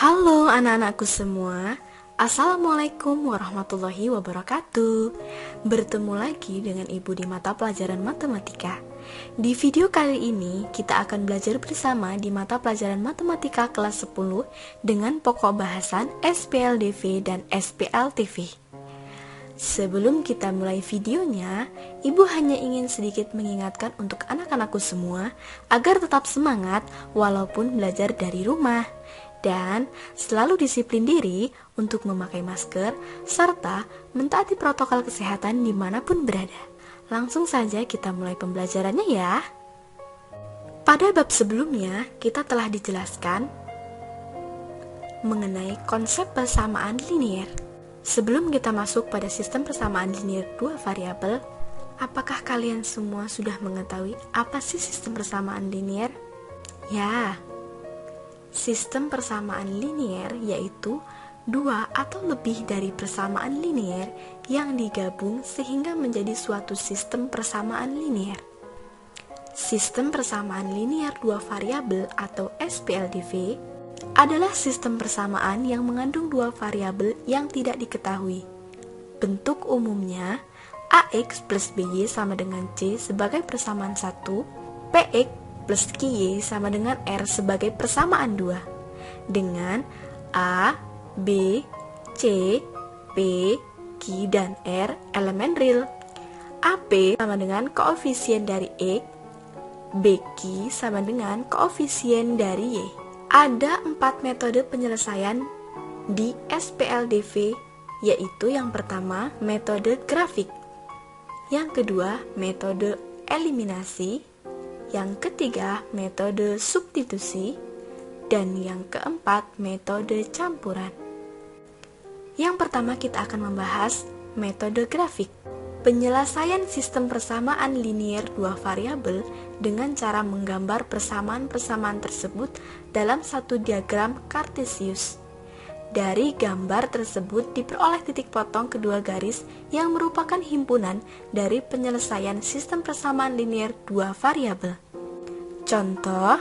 Halo anak-anakku semua, Assalamualaikum warahmatullahi wabarakatuh. Bertemu lagi dengan Ibu di mata pelajaran matematika. Di video kali ini kita akan belajar bersama di mata pelajaran matematika kelas 10 dengan pokok bahasan SPLDV dan SPLTV. Sebelum kita mulai videonya, Ibu hanya ingin sedikit mengingatkan untuk anak-anakku semua agar tetap semangat walaupun belajar dari rumah. Dan selalu disiplin diri untuk memakai masker serta mentaati protokol kesehatan dimanapun berada. Langsung saja kita mulai pembelajarannya ya. Pada bab sebelumnya kita telah dijelaskan mengenai konsep persamaan linier. Sebelum kita masuk pada sistem persamaan linier dua variabel, apakah kalian semua sudah mengetahui apa sih sistem persamaan linier? Ya, sistem persamaan linier yaitu dua atau lebih dari persamaan linier yang digabung sehingga menjadi suatu sistem persamaan linier. Sistem persamaan linier dua variabel atau SPLDV adalah sistem persamaan yang mengandung dua variabel yang tidak diketahui. Bentuk umumnya AX plus BY sama dengan C sebagai persamaan 1, PX plus QY sama dengan R sebagai persamaan 2, dengan A, B, C, P, Q, dan R elemen real. AP sama dengan koefisien dari X, BQ sama dengan koefisien dari Y. Ada 4 metode penyelesaian di SPLDV, yaitu yang pertama metode grafik, yang kedua metode eliminasi, yang ketiga metode substitusi, dan yang keempat metode campuran. Yang pertama kita akan membahas metode grafik, penyelesaian sistem persamaan linier dua variabel dengan cara menggambar persamaan-persamaan tersebut dalam satu diagram Kartesius. Dari gambar tersebut diperoleh titik potong kedua garis yang merupakan himpunan dari penyelesaian sistem persamaan linier dua variabel. Contoh,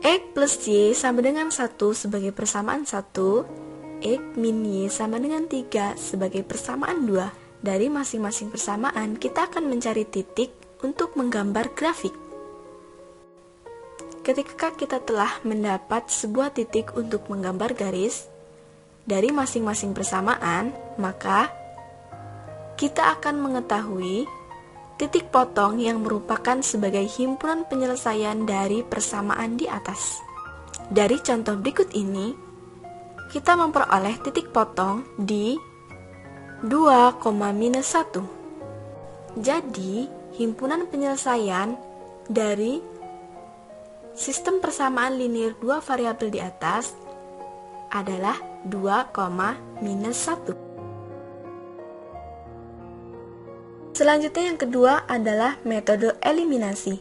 X plus Y sama dengan 1 sebagai persamaan 1, X min Y sama dengan 3 sebagai persamaan 2. Dari masing-masing persamaan, kita akan mencari titik untuk menggambar grafik. Ketika kita telah mendapat sebuah titik untuk menggambar garis dari masing-masing persamaan, maka kita akan mengetahui titik potong yang merupakan sebagai himpunan penyelesaian dari persamaan di atas. Dari contoh berikut ini, kita memperoleh titik potong di 2,-1. Jadi, himpunan penyelesaian dari sistem persamaan linier dua variabel di atas adalah 2,-1. Selanjutnya yang kedua adalah metode eliminasi.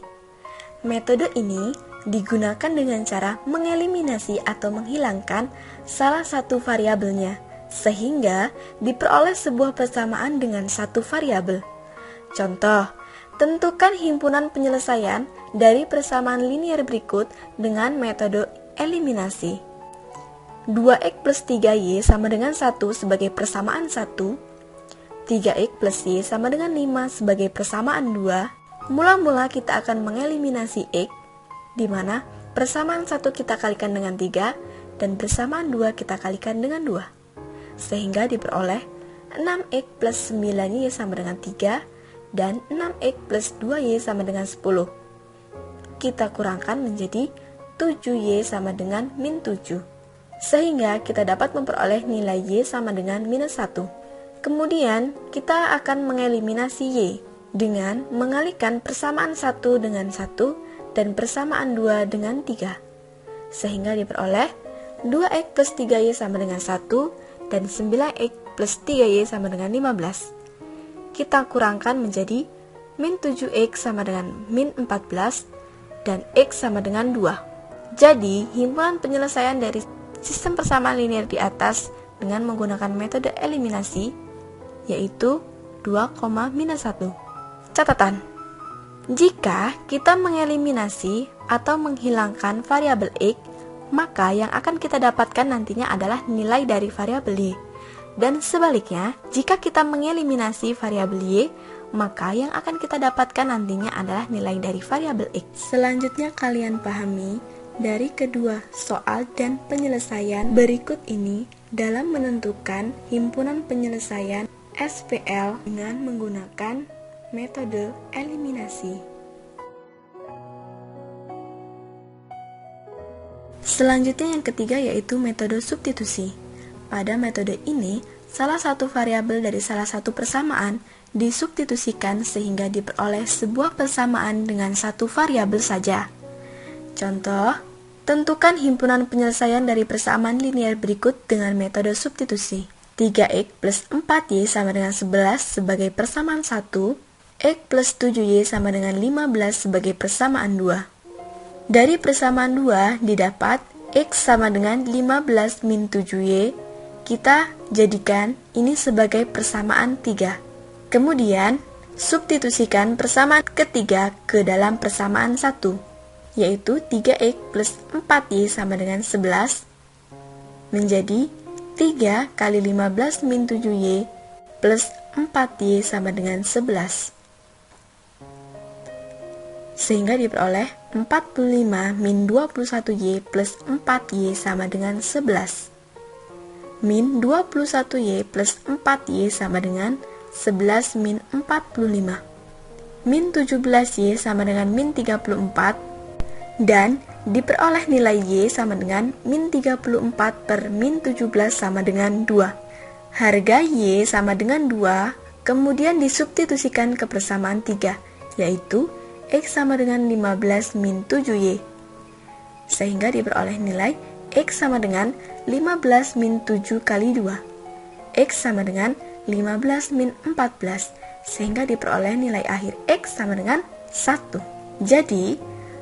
Metode ini digunakan dengan cara mengeliminasi atau menghilangkan salah satu variabelnya, sehingga diperoleh sebuah persamaan dengan satu variabel. Contoh, tentukan himpunan penyelesaian dari persamaan linier berikut dengan metode eliminasi. 2x plus 3y sama dengan 1 sebagai persamaan 1, 3x plus y sama dengan 5 sebagai persamaan 2. Mula-mula kita akan mengeliminasi x, di mana persamaan 1 kita kalikan dengan 3, dan persamaan 2 kita kalikan dengan 2. Sehingga diperoleh 6x plus 9y sama dengan 3, dan 6x plus 2y sama dengan 10. Kita kurangkan menjadi 7y sama dengan min 7. Sehingga kita dapat memperoleh nilai y sama dengan minus 1. Kemudian kita akan mengeliminasi y dengan mengalihkan persamaan 1 dengan 1 dan persamaan 2 dengan 3. Sehingga diperoleh 2x plus 3y sama dengan 1 dan 9x plus 3y sama dengan 15. Kita kurangkan menjadi min 7x sama dengan min 14 dan x sama dengan 2. Jadi, himpunan penyelesaian dari sistem persamaan linier di atas dengan menggunakan metode eliminasi yaitu 2,-1. Catatan, jika kita mengeliminasi atau menghilangkan variabel x maka yang akan kita dapatkan nantinya adalah nilai dari variabel Y. Dan sebaliknya, jika kita mengeliminasi variabel Y, maka yang akan kita dapatkan nantinya adalah nilai dari variabel X. Selanjutnya kalian pahami dari kedua soal dan penyelesaian berikut ini dalam menentukan himpunan penyelesaian SPL dengan menggunakan metode eliminasi. Selanjutnya yang ketiga yaitu metode substitusi. Pada metode ini, salah satu variabel dari salah satu persamaan disubstitusikan sehingga diperoleh sebuah persamaan dengan satu variabel saja. Contoh, tentukan himpunan penyelesaian dari persamaan linear berikut dengan metode substitusi. 3x plus 4y sama dengan 11 sebagai persamaan 1, x plus 7y sama dengan 15 sebagai persamaan 2. Dari persamaan 2 didapat x sama dengan 15 min 7y, kita jadikan ini sebagai persamaan 3. Kemudian, substitusikan persamaan ketiga ke dalam persamaan 1, yaitu 3x plus 4y sama dengan 11, menjadi 3 kali 15 min 7y plus 4y sama dengan 11. Sehingga diperoleh 45 min 21y plus 4y sama dengan 11. Min 21y plus 4y sama dengan 11 min 45. Min 17y sama dengan min 34, dan diperoleh nilai y sama dengan min 34 per min 17 sama dengan 2. Harga y sama dengan 2, kemudian disubstitusikan ke persamaan 3, yaitu x sama dengan 15 min 7y. Sehingga diperoleh nilai x sama dengan 15 min 7 kali 2. X sama dengan 15 min 14, sehingga diperoleh nilai akhir x sama dengan 1. Jadi,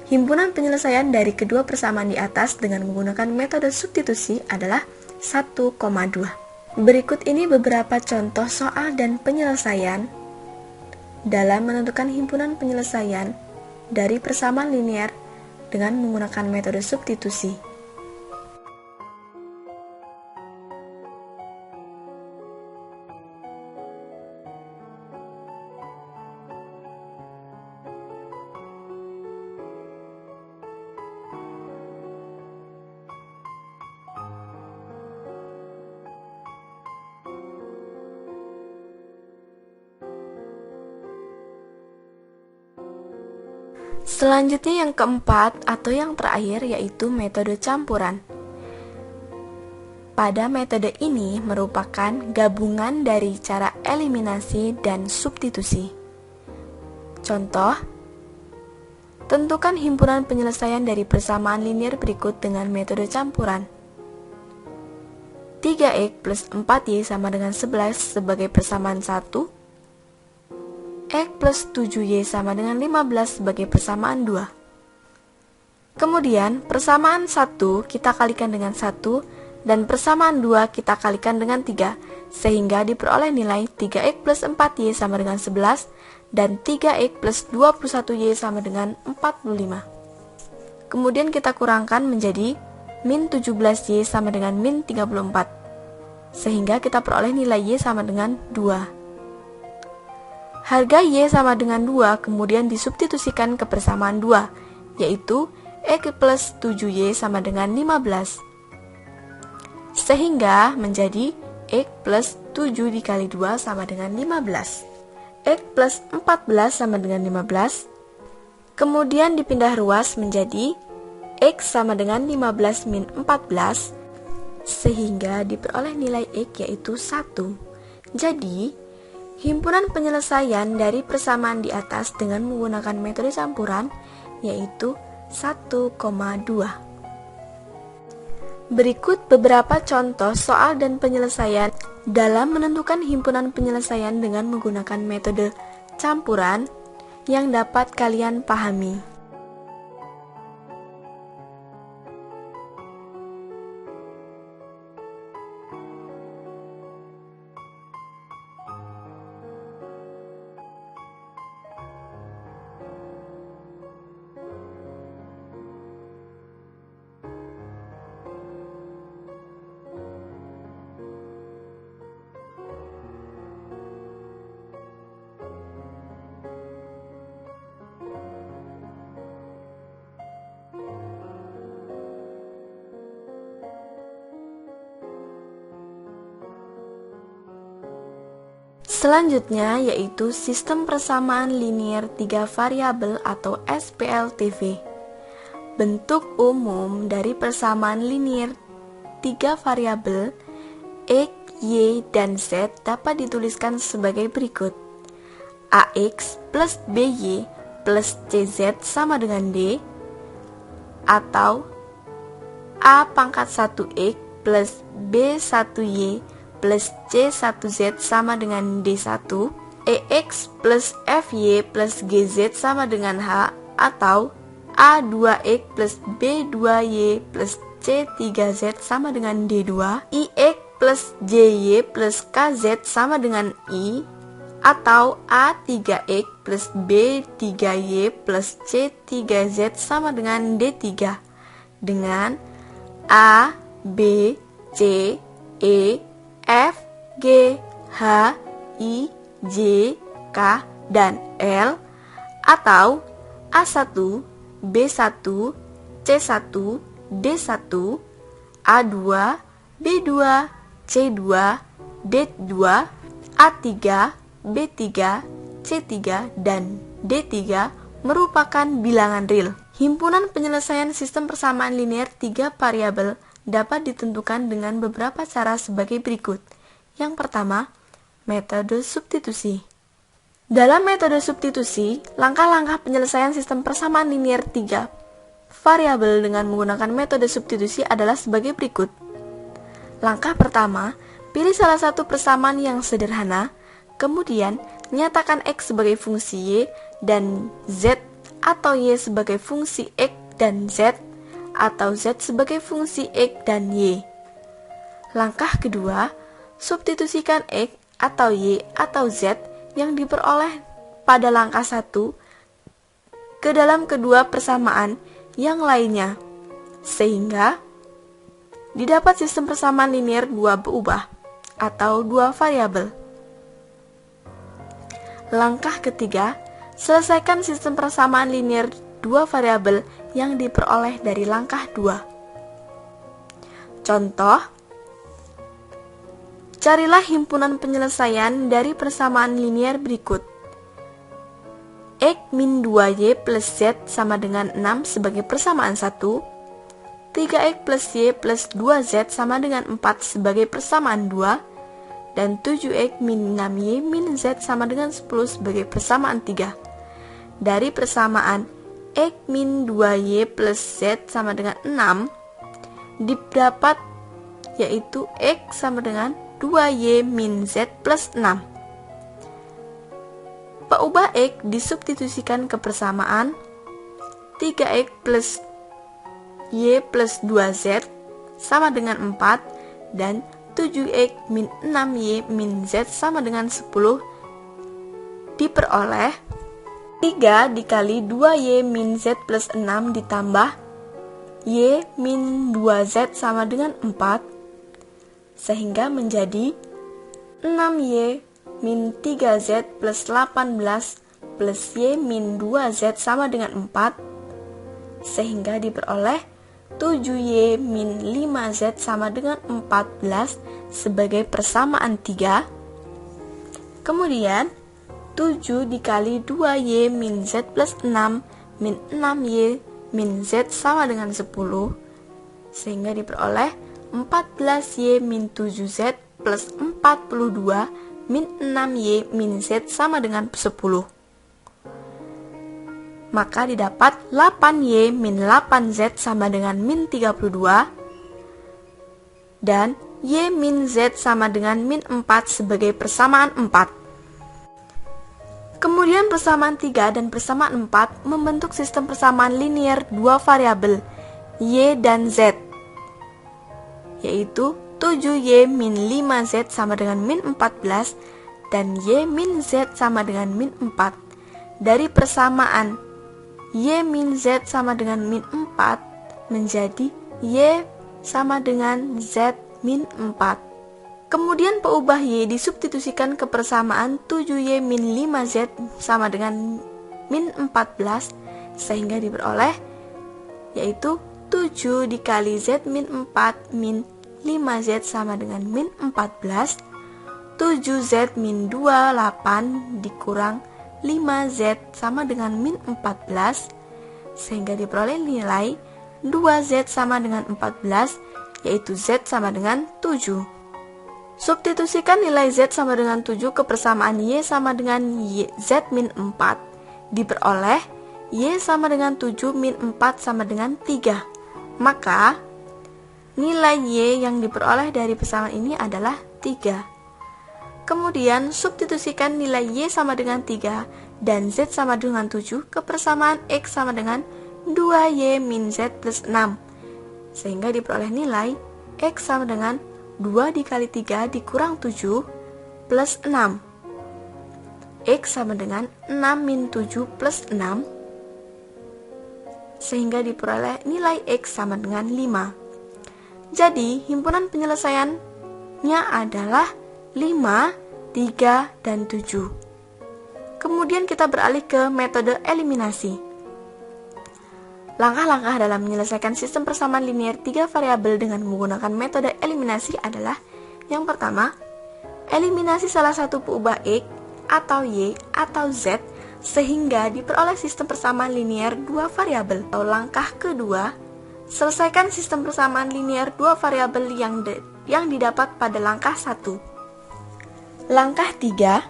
himpunan penyelesaian dari kedua persamaan di atas dengan menggunakan metode substitusi adalah 1,2. Berikut ini beberapa contoh soal dan penyelesaian dalam menentukan himpunan penyelesaian dari persamaan linear dengan menggunakan metode substitusi. Selanjutnya yang keempat atau yang terakhir yaitu metode campuran. Pada metode ini merupakan gabungan dari cara eliminasi dan substitusi. Contoh, tentukan himpunan penyelesaian dari persamaan linear berikut dengan metode campuran. 3x plus 4y sama dengan 11 sebagai persamaan 1, x plus 7y sama dengan 15 sebagai persamaan 2. Kemudian, persamaan 1 kita kalikan dengan 1, dan persamaan 2 kita kalikan dengan 3, sehingga diperoleh nilai 3x plus 4y sama dengan 11, dan 3x plus 21y sama dengan 45. Kemudian kita kurangkan menjadi min 17y sama dengan min 34, sehingga kita peroleh nilai y sama dengan 2. Harga y sama dengan 2 kemudian disubstitusikan ke persamaan 2, yaitu x plus 7y sama dengan 15. Sehingga menjadi x plus 7 dikali 2 sama dengan 15. X plus 14 sama dengan 15. Kemudian dipindah ruas menjadi x sama dengan 15 min 14, sehingga diperoleh nilai x yaitu 1. Jadi, himpunan penyelesaian dari persamaan di atas dengan menggunakan metode campuran yaitu 1,2. Berikut beberapa contoh soal dan penyelesaian dalam menentukan himpunan penyelesaian dengan menggunakan metode campuran yang dapat kalian pahami. Selanjutnya yaitu sistem persamaan linier 3 variabel atau SPLTV. Bentuk umum dari persamaan linier 3 variabel X, Y, dan Z dapat dituliskan sebagai berikut. AX plus BY plus CZ sama dengan D, atau A pangkat 1X plus B1Y plus C1Z sama dengan D1, EX plus FY plus GZ sama dengan H, atau A2X plus B2Y plus C3Z sama dengan D2, IX plus JY plus KZ sama dengan I, atau A3X plus B3Y plus C3Z sama dengan D3, dengan A, B, C, E, F, G, H, I, J, K, dan L, atau A1, B1, C1, D1, A2, B2, C2, D2, A3, B3, C3, dan D3 merupakan bilangan real. Himpunan penyelesaian sistem persamaan linier 3 variabel dapat ditentukan dengan beberapa cara sebagai berikut. Yang pertama, metode substitusi. Dalam metode substitusi, langkah-langkah penyelesaian sistem persamaan linier 3 variabel dengan menggunakan metode substitusi adalah sebagai berikut. Langkah pertama, pilih salah satu persamaan yang sederhana, kemudian nyatakan X sebagai fungsi Y dan Z, atau Y sebagai fungsi X dan Z, atau Z sebagai fungsi X dan Y. Langkah kedua, substitusikan X atau Y atau Z yang diperoleh pada langkah 1 ke dalam kedua persamaan yang lainnya, sehingga didapat sistem persamaan linier 2 berubah atau 2 variabel. Langkah ketiga, selesaikan sistem persamaan linier 2 variabel yang diperoleh dari langkah 2. Contoh, carilah himpunan penyelesaian dari persamaan linier berikut. X min 2Y plus Z sama dengan 6 sebagai persamaan 1, 3X plus Y plus 2Z sama dengan 4 sebagai persamaan 2, dan 7X min 6Y min Z sama dengan 10 sebagai persamaan 3. Dari persamaan X min 2Y plus Z sama dengan 6 didapat yaitu X sama dengan 2Y min Z plus 6. Peubah X disubstitusikan ke persamaan 3X plus Y plus 2Z sama dengan 4 dan 7X min 6Y min Z sama dengan 10 diperoleh 3 dikali 2Y min Z plus 6 ditambah Y min 2Z sama dengan 4, sehingga menjadi 6Y min 3Z plus 18 plus Y min 2Z sama dengan 4, sehingga diperoleh 7Y min 5Z sama dengan 14 sebagai persamaan 3. Kemudian 7 dikali 2Y min Z plus 6 min 6Y min Z sama dengan 10, sehingga diperoleh 14Y min 7Z plus 42 min 6Y min Z sama dengan 10. Maka didapat 8Y min 8Z sama dengan min 32, dan Y min Z sama dengan min 4 sebagai persamaan 4. Kemudian persamaan 3 dan persamaan 4 membentuk sistem persamaan linier 2 variabel Y dan Z, yaitu 7Y min 5Z sama dengan min 14 dan Y min Z sama dengan min 4. Dari persamaan Y min Z sama dengan min 4 menjadi Y sama dengan Z min 4. Kemudian peubah Y disubstitusikan ke persamaan 7Y min 5Z sama dengan min 14, sehingga diperoleh yaitu 7 dikali Z min 4 min 5Z sama dengan min 14, 7Z min 28 dikurang 5Z sama dengan min 14, sehingga diperoleh nilai 2Z sama dengan 14, yaitu Z sama dengan 7. Substitusikan nilai Z sama dengan 7 ke persamaan Y sama dengan Z min 4, diperoleh Y sama dengan 7 min 4 sama dengan 3. Maka, nilai Y yang diperoleh dari persamaan ini adalah 3. Kemudian, substitusikan nilai Y sama dengan 3 dan Z sama dengan 7 ke persamaan X sama dengan 2Y min Z plus 6, sehingga diperoleh nilai X sama dengan 2 dikali 3 dikurang 7 plus 6. X sama dengan 6 min 7 plus 6, sehingga diperoleh nilai X sama dengan 5. Jadi, himpunan penyelesaiannya adalah 5, 3, dan 7. Kemudian kita beralih ke metode eliminasi. Langkah-langkah dalam menyelesaikan sistem persamaan linear 3 variabel dengan menggunakan metode eliminasi adalah: yang pertama, eliminasi salah satu peubah X atau Y atau Z sehingga diperoleh sistem persamaan linear 2 variabel. Atau langkah kedua, selesaikan sistem persamaan linear 2 variabel yang didapat pada langkah 1. Langkah 3,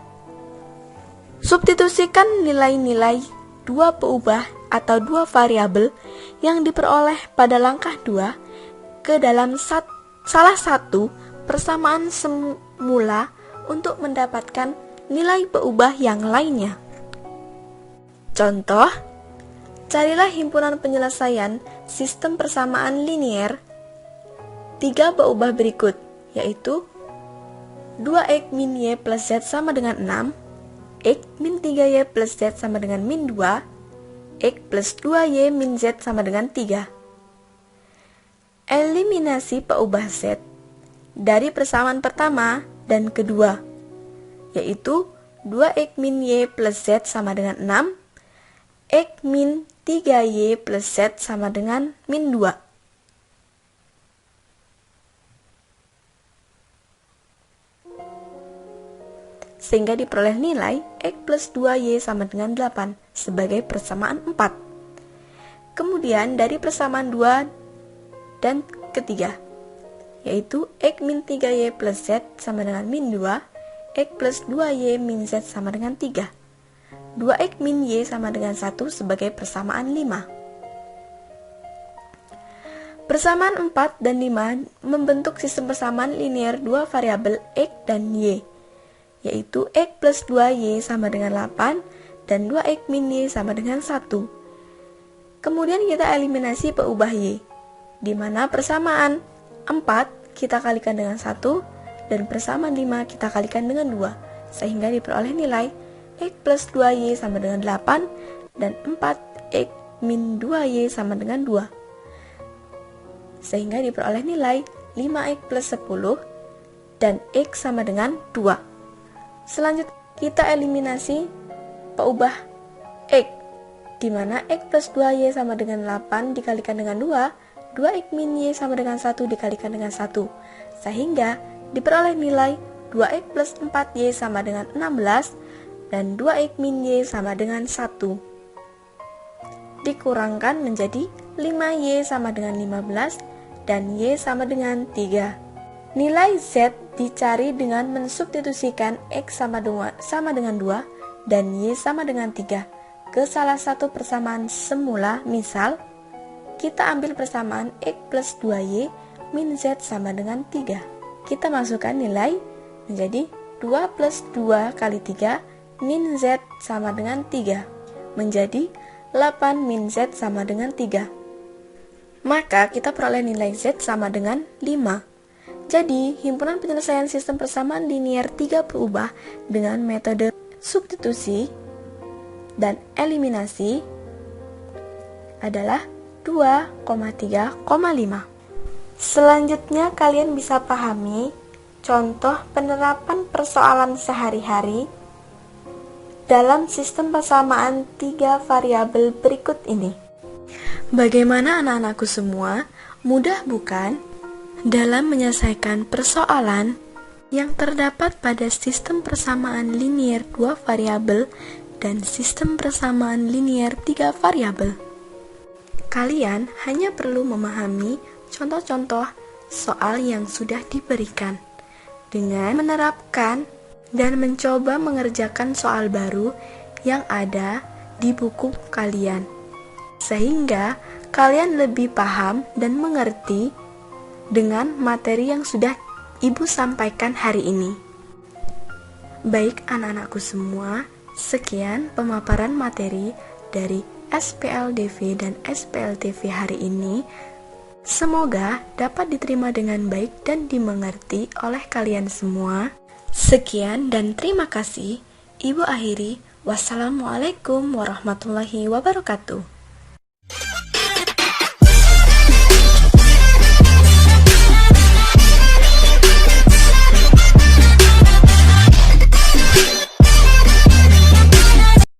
substitusikan nilai-nilai 2 peubah atau 2 variabel yang diperoleh pada langkah 2 ke dalam salah satu persamaan semula untuk mendapatkan nilai peubah yang lainnya. Contoh, carilah himpunan penyelesaian sistem persamaan linear 3 peubah berikut, yaitu 2X min Y plus Z sama dengan 6, X min 3Y plus Z sama dengan min 2, X plus 2Y min Z sama dengan 3. Eliminasi peubah Z dari persamaan pertama dan kedua, yaitu 2X min Y plus Z sama dengan 6, X min 3Y plus Z sama dengan min 2. Sehingga diperoleh nilai X plus 2Y sama dengan 8 sebagai persamaan 4. Kemudian dari persamaan 2 dan ketiga, yaitu X min 3Y plus Z sama dengan min 2, X plus 2Y min Z sama dengan 3. 2X min Y sama dengan 1 sebagai persamaan 5. Persamaan 4 dan 5 membentuk sistem persamaan linear 2 variabel X dan Y, yaitu X plus 2Y sama dengan 8 dan 2X min Y sama dengan 1. Kemudian kita eliminasi peubah Y, di mana persamaan 4 kita kalikan dengan 1 dan persamaan 5 kita kalikan dengan 2, sehingga diperoleh nilai X plus 2Y sama dengan 8 dan 4X min 2Y sama dengan 2, sehingga diperoleh nilai 5X plus 10 dan X sama dengan 2. Selanjutnya kita eliminasi peubah X, di mana X plus 2Y sama dengan 8 dikalikan dengan 2, 2X min Y sama dengan 1 dikalikan dengan 1, sehingga diperoleh nilai 2X plus 4Y sama dengan 16 dan 2X min Y sama dengan 1. Dikurangkan menjadi 5Y sama dengan 15 dan Y sama dengan 3. Nilai Z dicari dengan mensubstitusikan X sama dengan 2 dan Y sama dengan 3 ke salah satu persamaan semula. Misal, kita ambil persamaan X plus 2Y min Z sama dengan 3. Kita masukkan nilai menjadi 2 plus 2 kali 3 min Z sama dengan 3, menjadi 8 min Z sama dengan 3. Maka kita peroleh nilai Z sama dengan 5. Jadi, himpunan penyelesaian sistem persamaan linear 3 peubah dengan metode substitusi dan eliminasi adalah 2,3,5. Selanjutnya kalian bisa pahami contoh penerapan persoalan sehari-hari dalam sistem persamaan 3 variabel berikut ini. Bagaimana anak-anakku semua? Mudah bukan? Dalam menyelesaikan persoalan yang terdapat pada sistem persamaan linier 2 variabel dan sistem persamaan linier 3 variabel. Kalian hanya perlu memahami contoh-contoh soal yang sudah diberikan dengan menerapkan dan mencoba mengerjakan soal baru yang ada di buku kalian, sehingga kalian lebih paham dan mengerti dengan materi yang sudah Ibu sampaikan hari ini. Baik anak-anakku semua, sekian pemaparan materi dari SPLDV dan SPLTV hari ini. Semoga dapat diterima dengan baik dan dimengerti oleh kalian semua. Sekian dan terima kasih. Ibu akhiri. Wassalamualaikum warahmatullahi wabarakatuh.